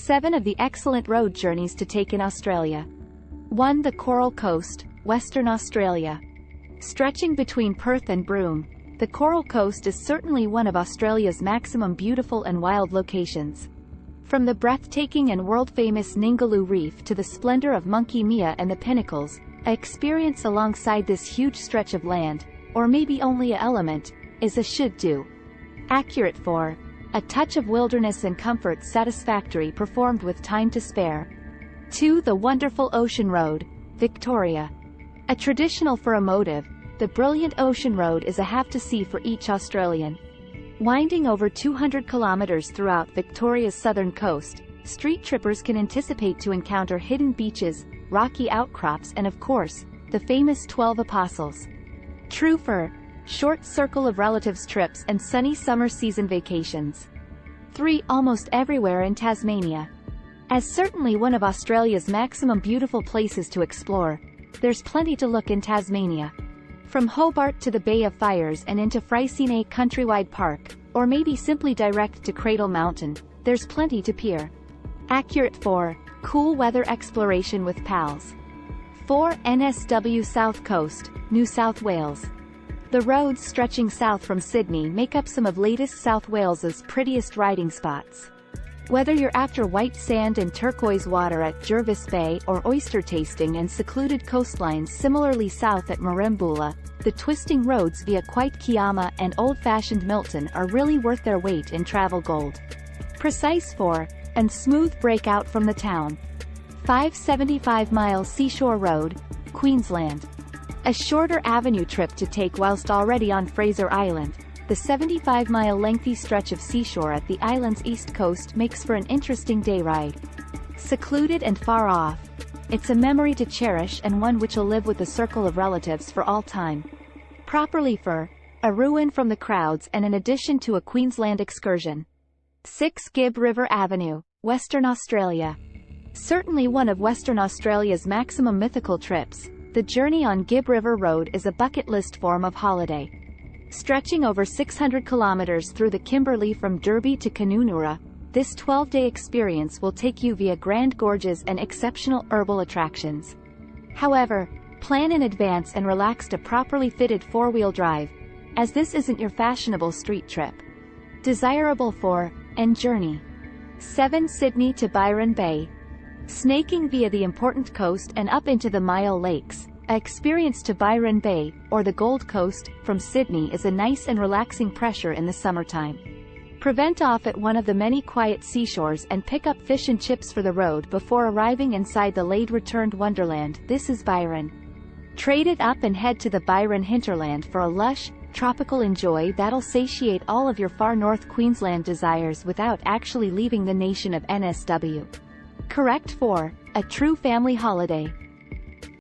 7 of the excellent road journeys to take in Australia. 1. The Coral Coast, Western Australia. Stretching between Perth and Broome, the Coral Coast is certainly one of Australia's maximum beautiful and wild locations. From the breathtaking and world-famous Ningaloo Reef to the splendor of Monkey Mia and the Pinnacles, an experience alongside this huge stretch of land, or maybe only an element, is a should-do. Accurate for a touch of wilderness and comfort, satisfactory, performed with time to spare. 2. The wonderful Ocean Road, Victoria. A traditional for a motive, the brilliant Ocean Road is a have-to-see for each Australian. Winding over 200 kilometers throughout Victoria's southern coast, street trippers can anticipate to encounter hidden beaches, rocky outcrops and of course, the famous 12 Apostles. True for short circle of relatives trips and sunny summer season vacations. 3. Almost everywhere in Tasmania. As certainly one of Australia's maximum beautiful places to explore, there's plenty to look in Tasmania. From Hobart to the Bay of Fires and into Freycinet Countrywide Park, or maybe simply direct to Cradle Mountain, there's plenty to peer. Accurate for cool weather exploration with pals. 4. NSW South Coast, New South Wales. The roads stretching south from Sydney make up some of latest South Wales's prettiest riding spots. Whether you're after white sand and turquoise water at Jervis Bay or oyster tasting and secluded coastlines similarly south at Merimbula, the twisting roads via Quite Kiama and old-fashioned Milton are really worth their weight in travel gold. Precise for and smooth breakout from the town. 5. 75-mile Seashore Road, Queensland. A shorter avenue trip to take whilst already on Fraser Island, the 75-mile lengthy stretch of seashore at the island's east coast makes for an interesting day ride. Secluded and far off, it's a memory to cherish and one which will live with a circle of relatives for all time. Properly for a ruin from the crowds and an addition to a Queensland excursion. 6. Gibb River Avenue, Western Australia. Certainly one of Western Australia's maximum mythical trips, the journey on Gibb River Road is a bucket list form of holiday. Stretching over 600 kilometers through the Kimberley from Derby to Canoonura, this 12-day experience will take you via grand gorges and exceptional herbal attractions. However, plan in advance and relax to properly fitted four-wheel drive, as this isn't your fashionable street trip. Desirable for and journey. 7. Sydney to Byron Bay. Snaking via the important coast and up into the Mile Lakes, an experience to Byron Bay, or the Gold Coast, from Sydney is a nice and relaxing pressure in the summertime. Prevent off at one of the many quiet seashores and pick up fish and chips for the road before arriving inside the late-returned wonderland. This is Byron. Trade it up and head to the Byron hinterland for a lush, tropical enjoy that'll satiate all of your far north Queensland desires without actually leaving the nation of NSW. Correct for a true family holiday.